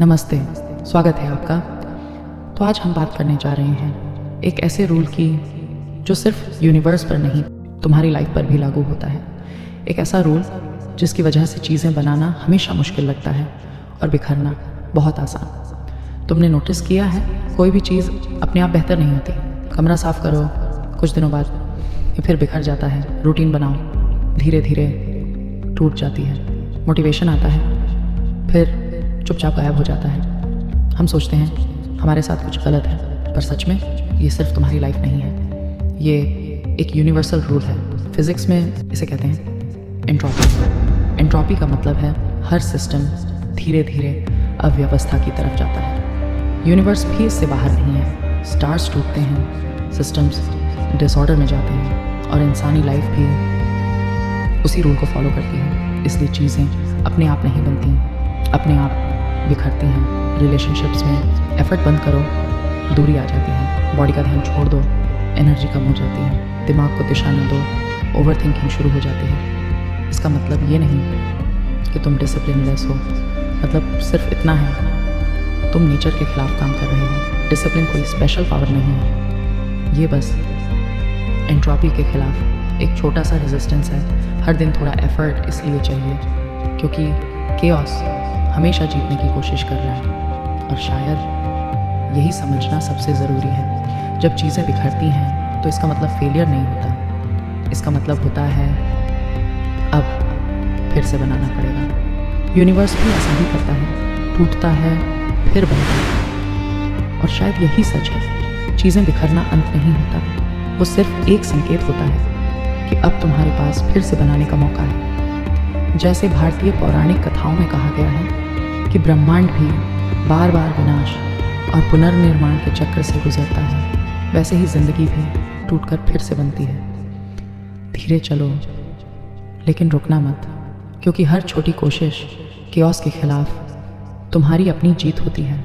नमस्ते, स्वागत है आपका। तो आज हम बात करने जा रहे हैं एक ऐसे रूल की जो सिर्फ यूनिवर्स पर नहीं तुम्हारी लाइफ पर भी लागू होता है। एक ऐसा रूल जिसकी वजह से चीज़ें बनाना हमेशा मुश्किल लगता है और बिखरना बहुत आसान। तुमने नोटिस किया है कोई भी चीज़ अपने आप बेहतर नहीं होती। कमरा साफ़ करो, कुछ दिनों बाद ये फिर बिखर जाता है। रूटीन बनाओ, धीरे धीरे टूट जाती है। मोटिवेशन आता है, फिर चुपचाप गायब हो जाता है। हम सोचते हैं हमारे साथ कुछ गलत है, पर सच में ये सिर्फ तुम्हारी लाइफ नहीं है, ये एक यूनिवर्सल रूल है। फिजिक्स में इसे कहते हैं एंट्रोपी। एंट्रोपी का मतलब है हर सिस्टम धीरे धीरे अव्यवस्था की तरफ जाता है। यूनिवर्स भी इससे बाहर नहीं है। स्टार्स टूटते हैं, सिस्टम्स डिसऑर्डर में जाते हैं और इंसानी लाइफ भी उसी रूल को फॉलो करती है। इसलिए चीज़ें अपने आप नहीं बनती, अपने आप बिखरती हैं। रिलेशनशिप्स में एफर्ट बंद करो, दूरी आ जाती है। बॉडी का ध्यान छोड़ दो, एनर्जी कम हो जाती है। दिमाग को दिशा न दो, ओवर थिंकिंग शुरू हो जाती है। इसका मतलब ये नहीं कि तुम डिसिप्लिनलेस हो, मतलब सिर्फ इतना है तुम नेचर के खिलाफ काम कर रहे हो। डिसिप्लिन कोई स्पेशल पावर नहीं है, ये बस एंट्रोपी के खिलाफ एक छोटा सा रेजिस्टेंस है। हर दिन थोड़ा एफर्ट इसलिए चाहिए क्योंकि केओस हमेशा जीतने की कोशिश कर रहा है। और शायद यही समझना सबसे ज़रूरी है। जब चीज़ें बिखरती हैं तो इसका मतलब फेलियर नहीं होता, इसका मतलब होता है अब फिर से बनाना पड़ेगा। यूनिवर्स भी ऐसा ही करता है, टूटता है फिर बनता है। और शायद यही सच है, चीज़ें बिखरना अंत नहीं होता, वो सिर्फ एक संकेत होता है कि अब तुम्हारे पास फिर से बनाने का मौका है। जैसे भारतीय पौराणिक कथाओं में कहा गया है कि ब्रह्मांड भी बार बार विनाश और पुनर्निर्माण के चक्र से गुजरता है, वैसे ही जिंदगी भी टूटकर फिर से बनती है। धीरे चलो, लेकिन रुकना मत, क्योंकि हर छोटी कोशिश केओस के खिलाफ तुम्हारी अपनी जीत होती है।